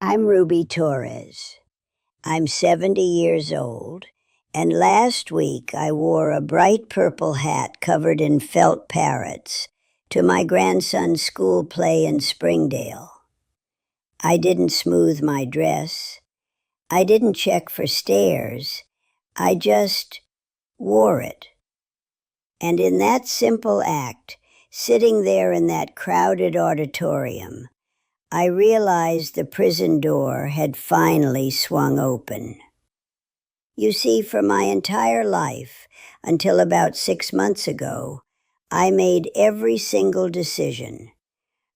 I'm Ruby Torres. I'm 70 years old, and last week I wore a bright purple hat covered in felt parrots to my grandson's school play in Springdale. I didn't smooth my dress. I didn't check for stares. I just wore it. And in that simple act, sitting there in that crowded auditorium, I realized the prison door had finally swung open. You see, for my entire life, until about 6 months ago, I made every single decision,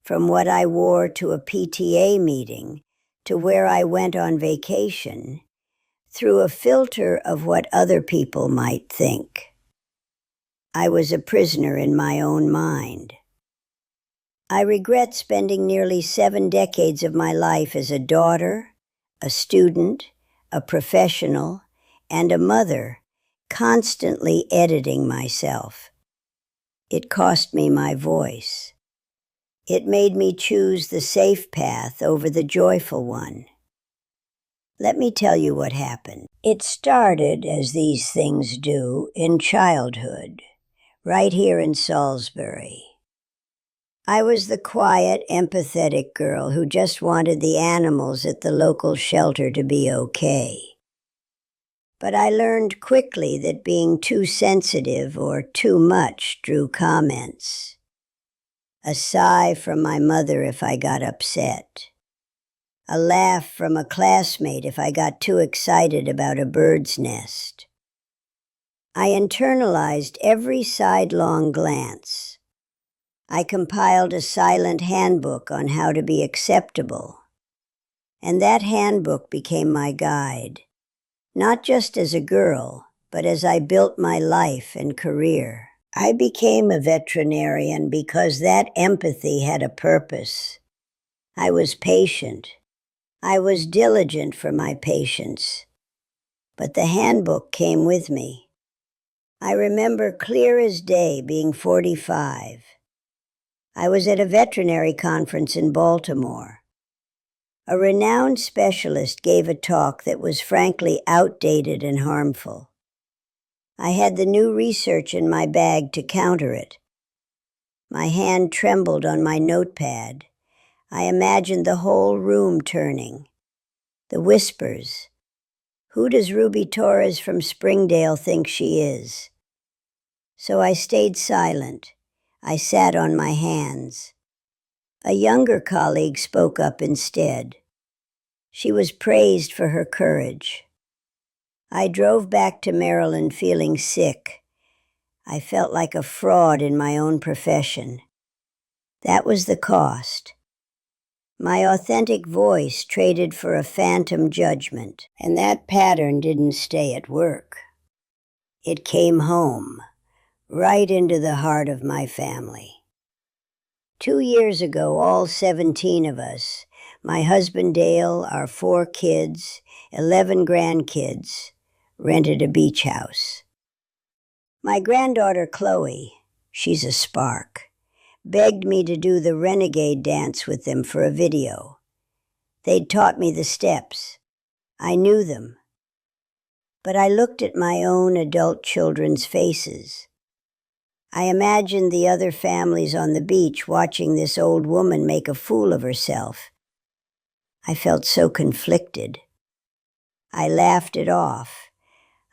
from what I wore to a PTA meeting to where I went on vacation, through a filter of what other people might think. I was a prisoner in my own mind. I regret spending nearly 7 decades of my life as a daughter, a student, a professional, and a mother, constantly editing myself. It cost me my voice. It made me choose the safe path over the joyful one. Let me tell you what happened. It started, as these things do, in childhood, right here in Salisbury. I was the quiet, empathetic girl who just wanted the animals at the local shelter to be okay. But I learned quickly that being too sensitive or too much drew comments. A sigh from my mother if I got upset. A laugh from a classmate if I got too excited about a bird's nest. I internalized every sidelong glance. I compiled a silent handbook on how to be acceptable. And that handbook became my guide, not just as a girl, but as I built my life and career. I became a veterinarian because that empathy had a purpose. I was patient. I was diligent for my patience. But the handbook came with me. I remember clear as day being 45. I was at a veterinary conference in Baltimore. A renowned specialist gave a talk that was frankly outdated and harmful. I had the new research in my bag to counter it. My hand trembled on my notepad. I imagined the whole room turning. The whispers. Who does Ruby Torres from Springdale think she is? So I stayed silent. I sat on my hands. A younger colleague spoke up instead. She was praised for her courage. I drove back to Maryland feeling sick. I felt like a fraud in my own profession. That was the cost. My authentic voice traded for a phantom judgment, and that pattern didn't stay at work. It came home, right into the heart of my family. 2 years ago, all 17 of us, my husband Dale, our 4 kids, 11 grandkids, rented a beach house. My granddaughter Chloe, she's a spark, begged me to do the renegade dance with them for a video. They'd taught me the steps. I knew them. But I looked at my own adult children's faces. I imagined the other families on the beach watching this old woman make a fool of herself. I felt so conflicted. I laughed it off.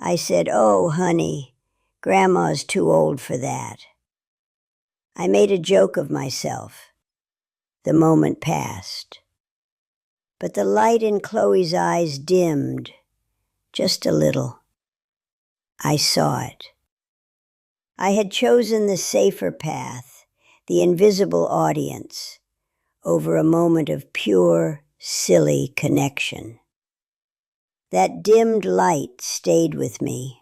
I said, "Oh, honey, Grandma's too old for that." I made a joke of myself. The moment passed. But the light in Chloe's eyes dimmed, just a little. I saw it. I had chosen the safer path, the invisible audience, over a moment of pure, silly connection. That dimmed light stayed with me.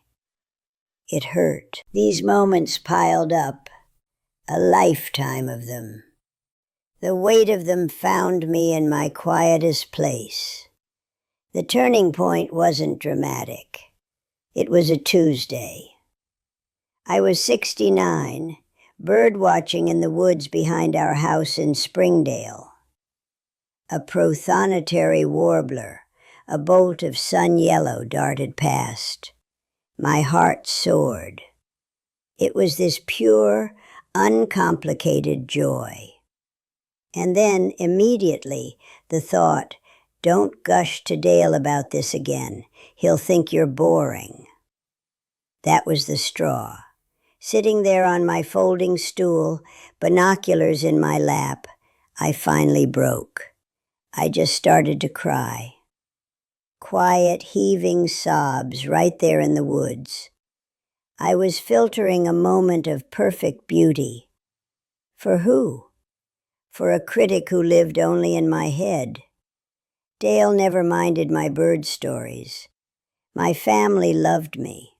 It hurt. These moments piled up, a lifetime of them. The weight of them found me in my quietest place. The turning point wasn't dramatic. It was a Tuesday. I was 69, bird watching in the woods behind our house in Springdale. A prothonotary warbler, a bolt of sun yellow, darted past. My heart soared. It was this pure, uncomplicated joy. And then, immediately, the thought, don't gush to Dale about this again. He'll think you're boring. That was the straw. Sitting there on my folding stool, binoculars in my lap, I finally broke. I just started to cry. Quiet, heaving sobs right there in the woods. I was filtering a moment of perfect beauty. For who? For a critic who lived only in my head. Dale never minded my bird stories. My family loved me.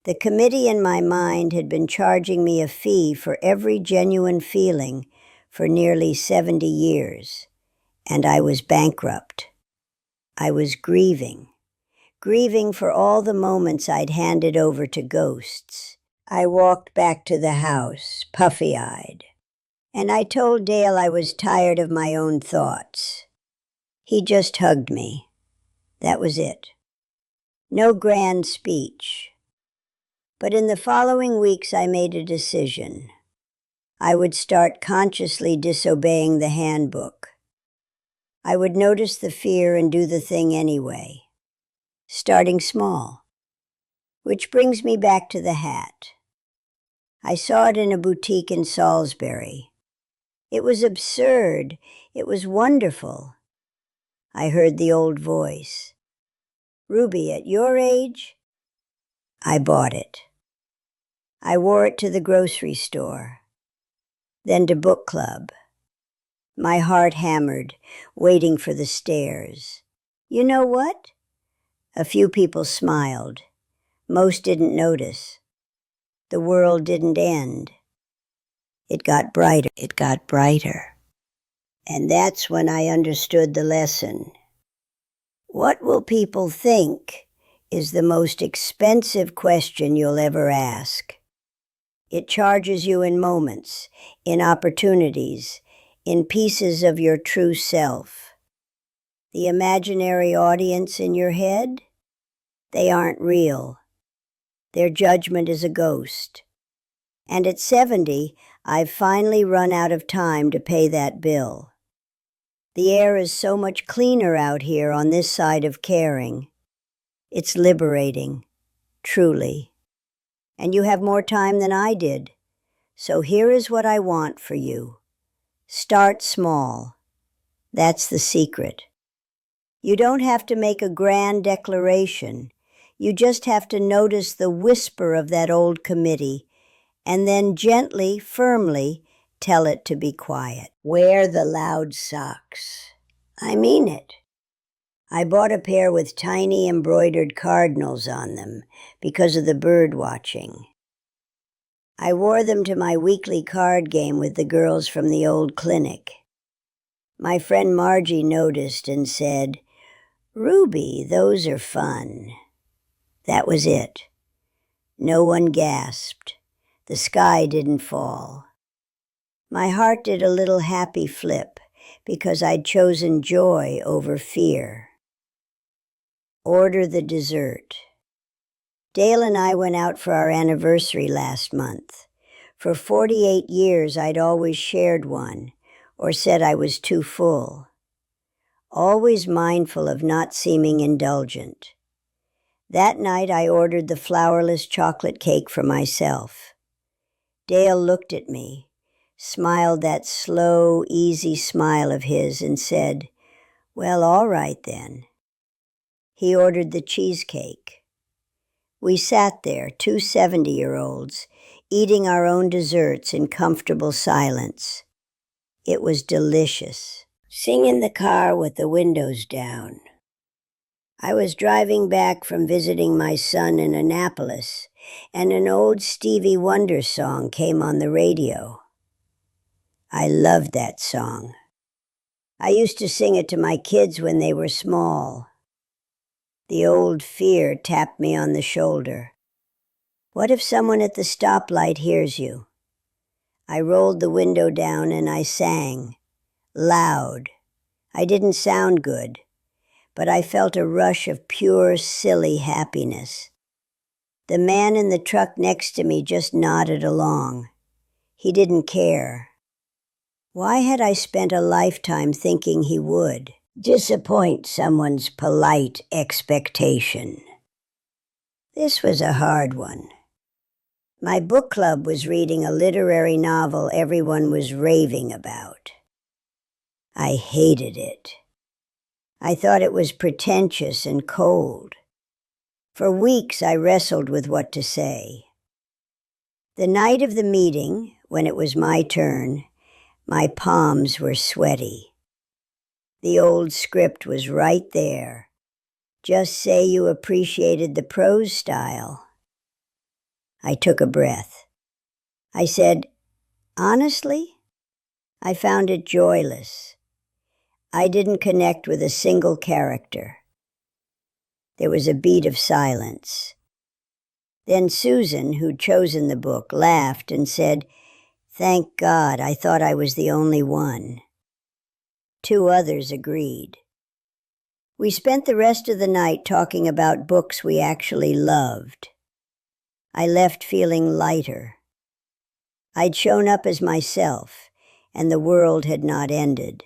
The committee in my mind had been charging me a fee for every genuine feeling for nearly 70 years, and I was bankrupt. I was grieving for all the moments I'd handed over to ghosts. I walked back to the house, puffy-eyed, and I told Dale I was tired of my own thoughts. He just hugged me. That was it. No grand speech. But in the following weeks I made a decision. I would start consciously disobeying the handbook. I would notice the fear and do the thing anyway. Starting small. Which brings me back to the hat. I saw it in a boutique in Salisbury. It was absurd. It was wonderful. I heard the old voice. Ruby, at your age? I bought it. I wore it to the grocery store, then to book club. My heart hammered, waiting for the stares. You know what? A few people smiled. Most didn't notice. The world didn't end. It got brighter. It got brighter. And that's when I understood the lesson. What will people think is the most expensive question you'll ever ask. It charges you in moments, in opportunities, in pieces of your true self. The imaginary audience in your head? They aren't real. Their judgment is a ghost. And at 70, I've finally run out of time to pay that bill. The air is so much cleaner out here on this side of caring. It's liberating, truly. And you have more time than I did. So here is what I want for you. Start small. That's the secret. You don't have to make a grand declaration. You just have to notice the whisper of that old committee and then gently, firmly tell it to be quiet. Wear the loud socks. I mean it. I bought a pair with tiny embroidered cardinals on them because of the bird watching. I wore them to my weekly card game with the girls from the old clinic. My friend Margie noticed and said, Ruby, those are fun. That was it. No one gasped. The sky didn't fall. My heart did a little happy flip because I'd chosen joy over fear. Order the dessert. Dale and I went out for our anniversary last month. For 48 years, I'd always shared one, or said I was too full. Always mindful of not seeming indulgent. That night, I ordered the flourless chocolate cake for myself. Dale looked at me, smiled that slow, easy smile of his, and said, Well, all right then. He ordered the cheesecake. We sat there, two 70-year-olds, eating our own desserts in comfortable silence. It was delicious. Sing in the car with the windows down. I was driving back from visiting my son in Annapolis, and an old Stevie Wonder song came on the radio. I loved that song. I used to sing it to my kids when they were small. The old fear tapped me on the shoulder. What if someone at the stoplight hears you? I rolled the window down and I sang, loud. I didn't sound good, but I felt a rush of pure, silly happiness. The man in the truck next to me just nodded along. He didn't care. Why had I spent a lifetime thinking he would disappoint someone's polite expectation? This was a hard one. My book club was reading a literary novel everyone was raving about. I hated it. I thought it was pretentious and cold. For weeks I wrestled with what to say. The night of the meeting, when it was my turn, my palms were sweaty. The old script was right there. Just say you appreciated the prose style. I took a breath. I said, honestly, I found it joyless. I didn't connect with a single character. There was a beat of silence. Then Susan, who'd chosen the book, laughed and said, "Thank God, I thought I was the only one." 2 others agreed. We spent the rest of the night talking about books we actually loved. I left feeling lighter. I'd shown up as myself, and the world had not ended.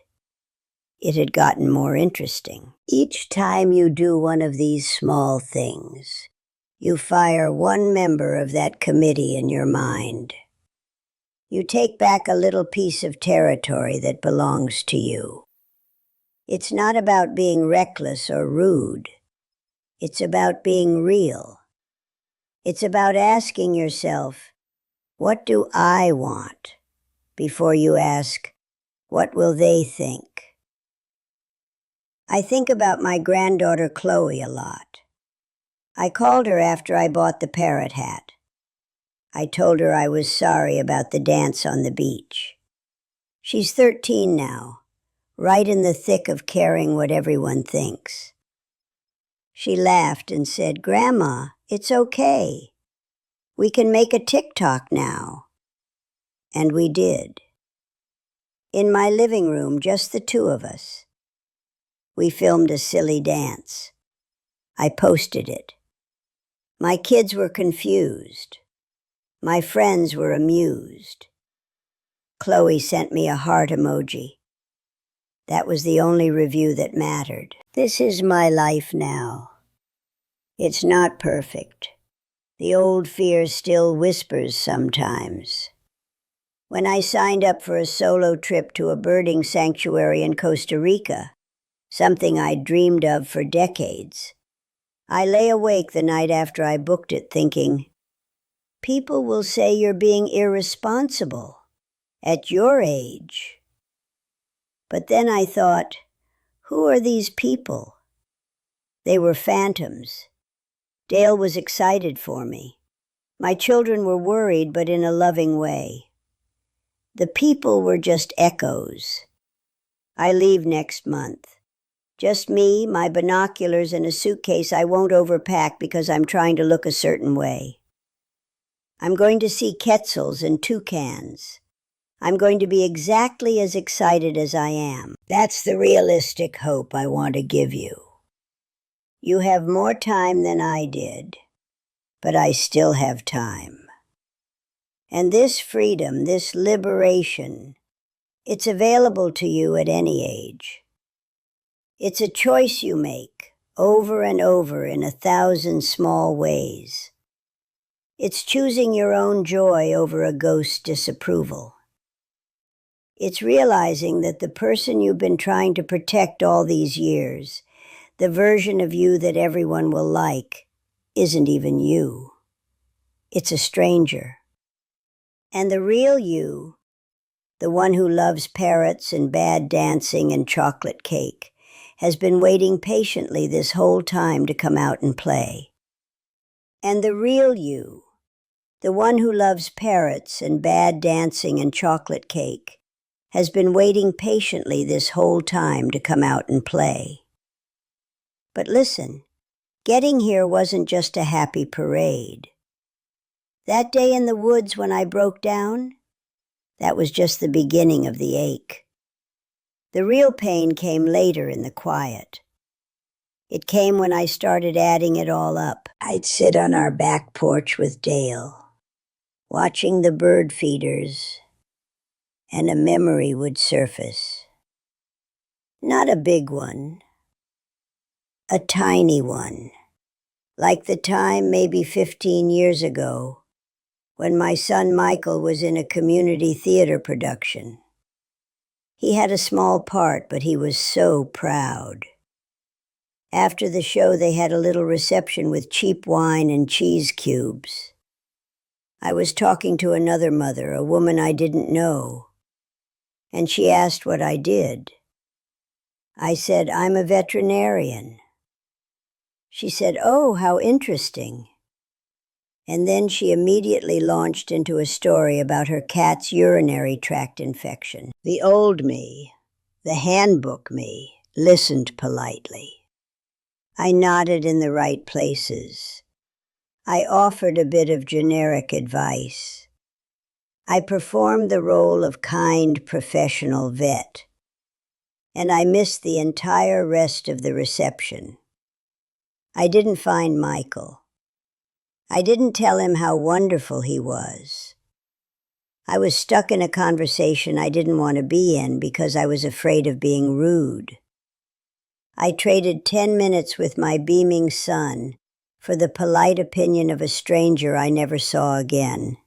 It had gotten more interesting. Each time you do one of these small things, you fire one member of that committee in your mind. You take back a little piece of territory that belongs to you. It's not about being reckless or rude. It's about being real. It's about asking yourself, what do I want? Before you ask, what will they think? I think about my granddaughter Chloe a lot. I called her after I bought the parrot hat. I told her I was sorry about the dance on the beach. She's 13 now, right in the thick of caring what everyone thinks. She laughed and said, "Grandma, it's okay. We can make a TikTok now." And we did. In my living room, just the 2 of us. We filmed a silly dance. I posted it. My kids were confused. My friends were amused. Chloe sent me a heart emoji. That was the only review that mattered. This is my life now. It's not perfect. The old fear still whispers sometimes. When I signed up for a solo trip to a birding sanctuary in Costa Rica, something I'd dreamed of for decades, I lay awake the night after I booked it thinking, people will say you're being irresponsible at your age. But then I thought, who are these people? They were phantoms. Dale was excited for me. My children were worried, but in a loving way. The people were just echoes. I leave next month. Just me, my binoculars, and a suitcase I won't overpack because I'm trying to look a certain way. I'm going to see quetzals and toucans. I'm going to be exactly as excited as I am. That's the realistic hope I want to give you. You have more time than I did, but I still have time. And this freedom, this liberation, it's available to you at any age. It's a choice you make over and over in 1,000 small ways. It's choosing your own joy over a ghost's disapproval. It's realizing that the person you've been trying to protect all these years, the version of you that everyone will like, isn't even you. It's a stranger. And the real you, the one who loves parrots and bad dancing and chocolate cake, has been waiting patiently this whole time to come out and play. And the real you, the one who loves parrots and bad dancing and chocolate cake, has been waiting patiently this whole time to come out and play. But listen, getting here wasn't just a happy parade. That day in the woods when I broke down, that was just the beginning of the ache. The real pain came later in the quiet. It came when I started adding it all up. I'd sit on our back porch with Dale, watching the bird feeders, and a memory would surface. Not a big one, a tiny one, like the time maybe 15 years ago when my son Michael was in a community theater production. He had a small part, but he was so proud. After the show, they had a little reception with cheap wine and cheese cubes. I was talking to another mother, a woman I didn't know, and she asked what I did. I said, I'm a veterinarian. She said, oh, how interesting. And then she immediately launched into a story about her cat's urinary tract infection. The old me, the handbook me, listened politely. I nodded in the right places. I offered a bit of generic advice. I performed the role of kind professional vet, and I missed the entire rest of the reception. I didn't find Michael. I didn't tell him how wonderful he was. I was stuck in a conversation I didn't want to be in because I was afraid of being rude. I traded 10 minutes with my beaming son for the polite opinion of a stranger I never saw again.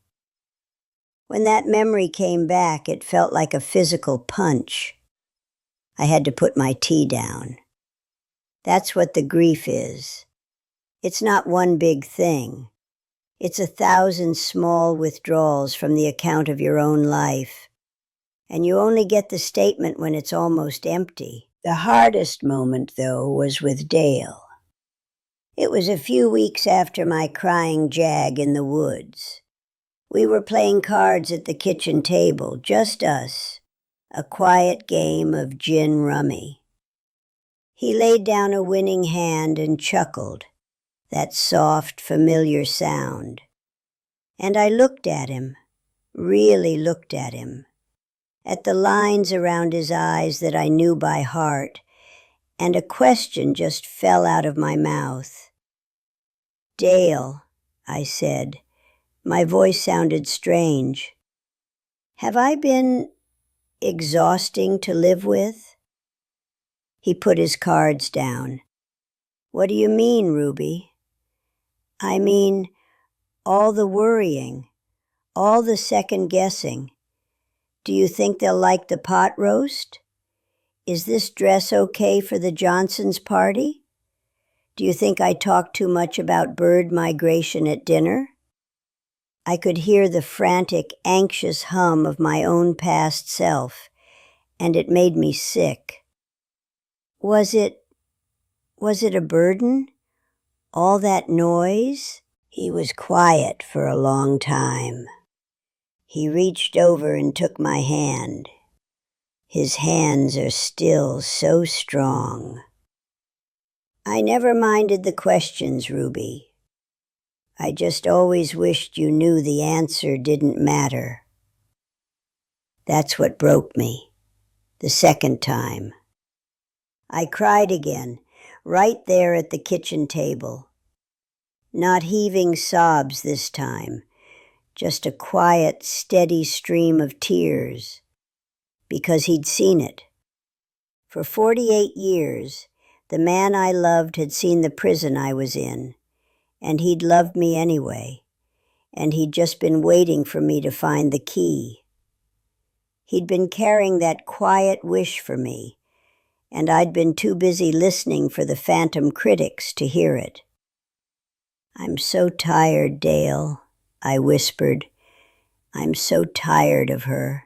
When that memory came back, it felt like a physical punch. I had to put my tea down. That's what the grief is. It's not one big thing. It's 1,000 small withdrawals from the account of your own life. And you only get the statement when it's almost empty. The hardest moment, though, was with Dale. It was a few weeks after my crying jag in the woods. We were playing cards at the kitchen table, just us, a quiet game of gin rummy. He laid down a winning hand and chuckled, that soft, familiar sound. And I looked at him, really looked at him, at the lines around his eyes that I knew by heart, and a question just fell out of my mouth. Dale, I said. My voice sounded strange. Have I been exhausting to live with? He put his cards down. What do you mean, Ruby? I mean, all the worrying, all the second guessing. Do you think they'll like the pot roast? Is this dress okay for the Johnsons' party? Do you think I talk too much about bird migration at dinner? I could hear the frantic, anxious hum of my own past self, and it made me sick. Was it a burden? All that noise? He was quiet for a long time. He reached over and took my hand. His hands are still so strong. I never minded the questions, Ruby. I just always wished you knew the answer didn't matter. That's what broke me, the second time. I cried again, right there at the kitchen table. Not heaving sobs this time, just a quiet, steady stream of tears, because he'd seen it. For 48 years, the man I loved had seen the prison I was in, and he'd loved me anyway, and he'd just been waiting for me to find the key. He'd been carrying that quiet wish for me, and I'd been too busy listening for the phantom critics to hear it. I'm so tired, Dale, I whispered. I'm so tired of her.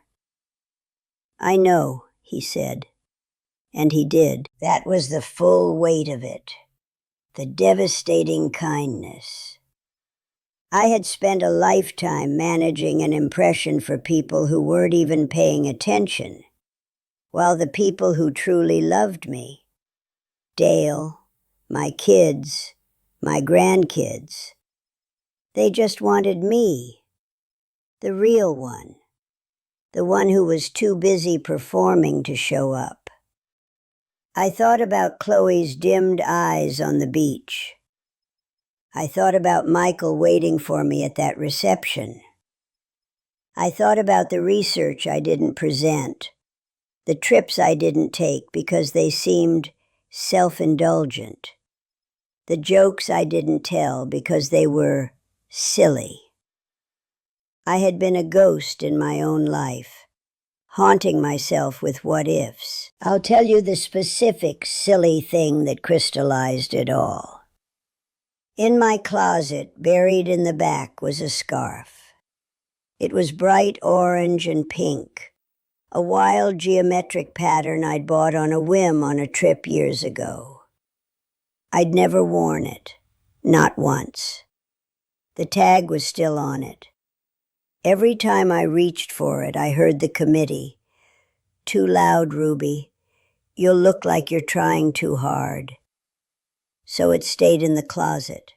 I know, he said. And he did. That was the full weight of it. The devastating kindness. I had spent a lifetime managing an impression for people who weren't even paying attention, while the people who truly loved me, Dale, my kids, my grandkids, they just wanted me, the real one, the one who was too busy performing to show up. I thought about Chloe's dimmed eyes on the beach. I thought about Michael waiting for me at that reception. I thought about the research I didn't present, the trips I didn't take because they seemed self-indulgent, the jokes I didn't tell because they were silly. I had been a ghost in my own life, haunting myself with what-ifs. I'll tell you the specific silly thing that crystallized it all. In my closet, buried in the back, was a scarf. It was bright orange and pink, a wild geometric pattern I'd bought on a whim on a trip years ago. I'd never worn it, not once. The tag was still on it. Every time I reached for it, I heard the committee. "Too loud, Ruby. You'll look like you're trying too hard." So it stayed in the closet,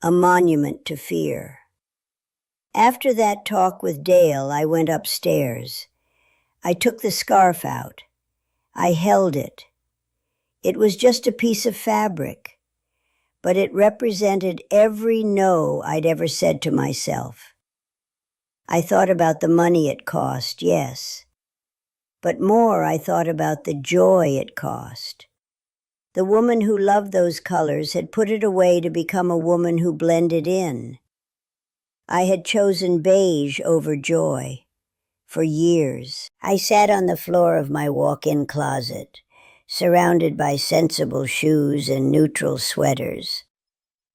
a monument to fear. After that talk with Dale, I went upstairs. I took the scarf out. I held it. It was just a piece of fabric, but it represented every no I'd ever said to myself. I thought about the money it cost, yes, but more I thought about the joy it cost. The woman who loved those colors had put it away to become a woman who blended in. I had chosen beige over joy. For years, I sat on the floor of my walk-in closet, surrounded by sensible shoes and neutral sweaters,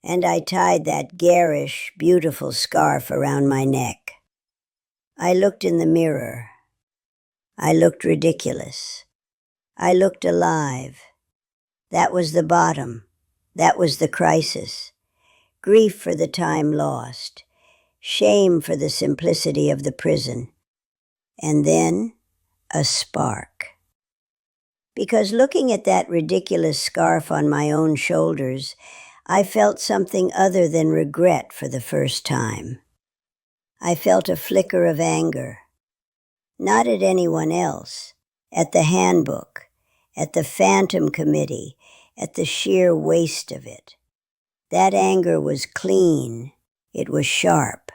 and I tied that garish, beautiful scarf around my neck. I looked in the mirror. I looked ridiculous. I looked alive. That was the bottom. That was the crisis. Grief for the time lost. Shame for the simplicity of the prison. And then a spark. Because looking at that ridiculous scarf on my own shoulders, I felt something other than regret for the first time. I felt a flicker of anger. Not at anyone else, at the handbook, at the phantom committee, at the sheer waste of it. That anger was clean. It was sharp.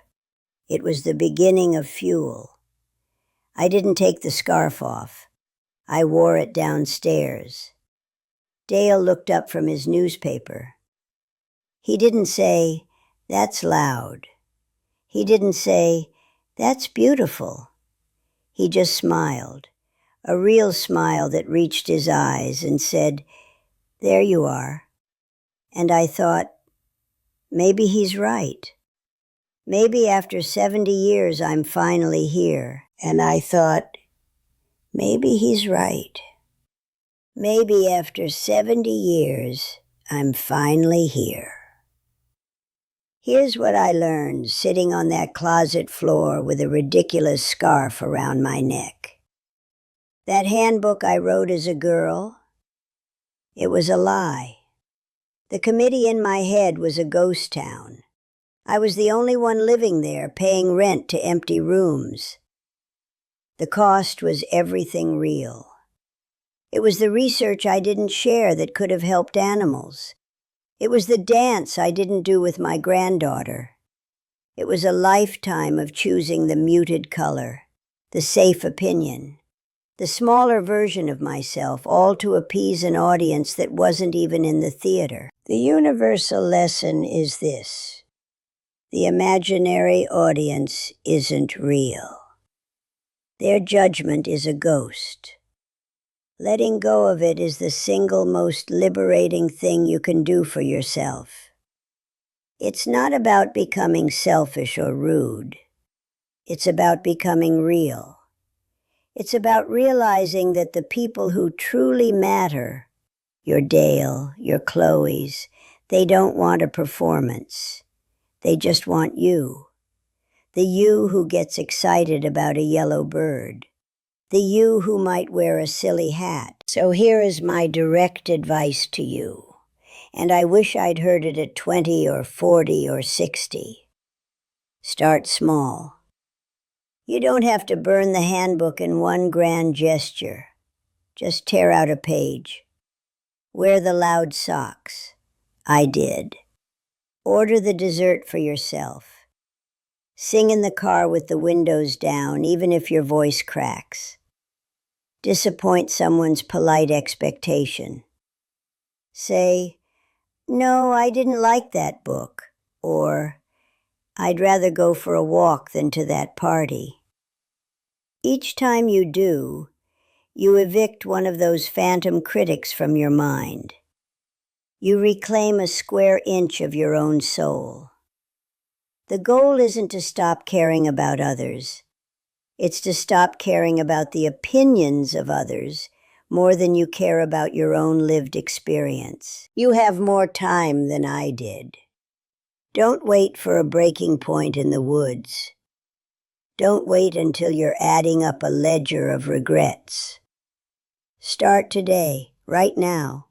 It was the beginning of fuel. I didn't take the scarf off. I wore it downstairs. Dale looked up from his newspaper. He didn't say, "That's loud." He didn't say, "That's beautiful." He just smiled, a real smile that reached his eyes, and said, "There you are." And I thought, maybe he's right. Maybe after 70 years I'm finally here. And I thought, maybe he's right. Maybe after 70 years I'm finally here. Here's what I learned sitting on that closet floor with a ridiculous scarf around my neck. That handbook I wrote as a girl, it was a lie. The committee in my head was a ghost town. I was the only one living there, paying rent to empty rooms. The cost was everything real. It was the research I didn't share that could have helped animals. It was the dance I didn't do with my granddaughter. It was a lifetime of choosing the muted color, the safe opinion, the smaller version of myself, all to appease an audience that wasn't even in the theater. The universal lesson is this: the imaginary audience isn't real. Their judgment is a ghost. Letting go of it is the single most liberating thing you can do for yourself. It's not about becoming selfish or rude. It's about becoming real. It's about realizing that the people who truly matter, your Dale, your Chloes, they don't want a performance. They just want you. The you who gets excited about a yellow bird. The you who might wear a silly hat. So here is my direct advice to you, and I wish I'd heard it at 20 or 40 or 60. Start small. You don't have to burn the handbook in one grand gesture. Just tear out a page. Wear the loud socks. I did. Order the dessert for yourself. Sing in the car with the windows down, even if your voice cracks. Disappoint someone's polite expectation. Say, "No, I didn't like that book," or "I'd rather go for a walk than to that party." Each time you do, you evict one of those phantom critics from your mind. You reclaim a square inch of your own soul. The goal isn't to stop caring about others. It's to stop caring about the opinions of others more than you care about your own lived experience. You have more time than I did. Don't wait for a breaking point in the woods. Don't wait until you're adding up a ledger of regrets. Start today, right now.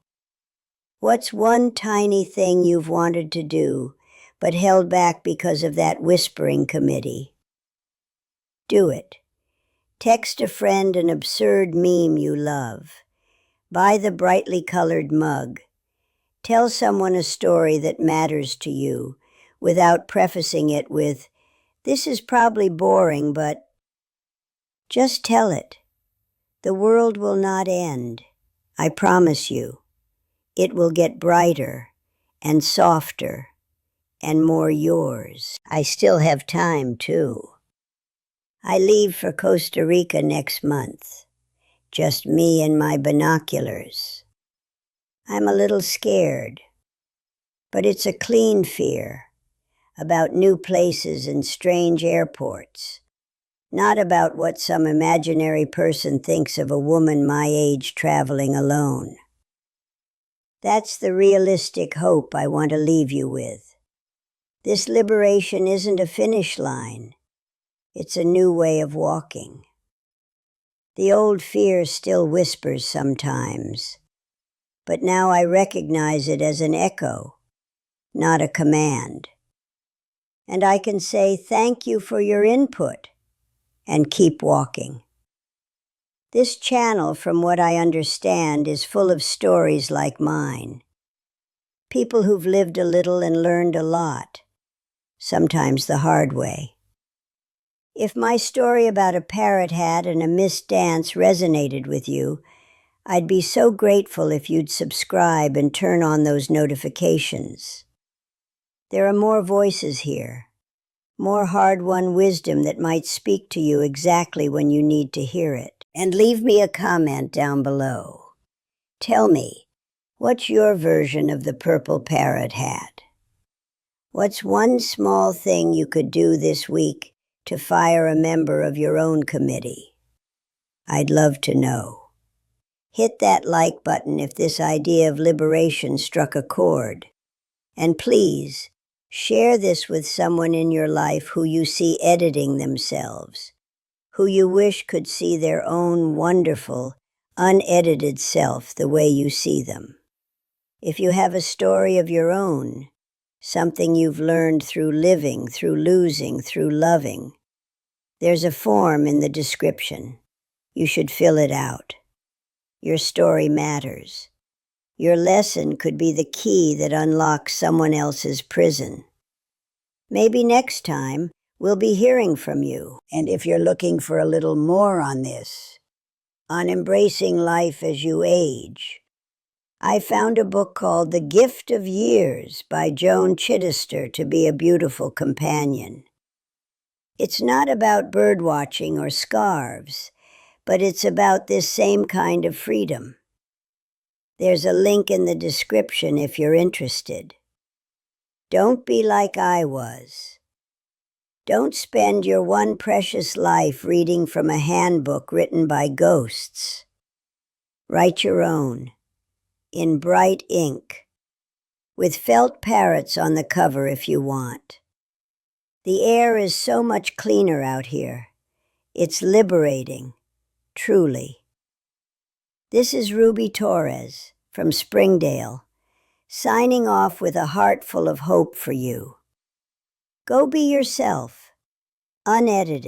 What's one tiny thing you've wanted to do, but held back because of that whispering committee? Do it. Text a friend an absurd meme you love. Buy the brightly colored mug. Tell someone a story that matters to you without prefacing it with, "This is probably boring, but..." Just tell it. The world will not end. I promise you. It will get brighter and softer and more yours. I still have time, too. I leave for Costa Rica next month. Just me and my binoculars. I'm a little scared, but it's a clean fear, about new places and strange airports, not about what some imaginary person thinks of a woman my age traveling alone. That's the realistic hope I want to leave you with. This liberation isn't a finish line. It's a new way of walking. The old fear still whispers sometimes, but now I recognize it as an echo, not a command. And I can say thank you for your input and keep walking. This channel, from what I understand, is full of stories like mine. People who've lived a little and learned a lot, sometimes the hard way. If my story about a parrot hat and a missed dance resonated with you, I'd be so grateful if you'd subscribe and turn on those notifications. There are more voices here, more hard-won wisdom that might speak to you exactly when you need to hear it. And leave me a comment down below. Tell me, what's your version of the purple parrot hat? What's one small thing you could do this week to fire a member of your own committee? I'd love to know. Hit that like button if this idea of liberation struck a chord. And please, share this with someone in your life who you see editing themselves, who you wish could see their own wonderful, unedited self the way you see them. If you have a story of your own, something you've learned through living, through losing, through loving, there's a form in the description. You should fill it out. Your story matters. Your lesson could be the key that unlocks someone else's prison. Maybe next time we'll be hearing from you. And if you're looking for a little more on this, on embracing life as you age, I found a book called The Gift of Years by Joan Chittister to be a beautiful companion. It's not about birdwatching or scarves, but it's about this same kind of freedom. There's a link in the description if you're interested. Don't be like I was. Don't spend your one precious life reading from a handbook written by ghosts. Write your own, in bright ink, with felt parrots on the cover if you want. The air is so much cleaner out here. It's liberating, truly. This is Ruby Torres from Springdale, signing off with a heart full of hope for you. Go be yourself, unedited.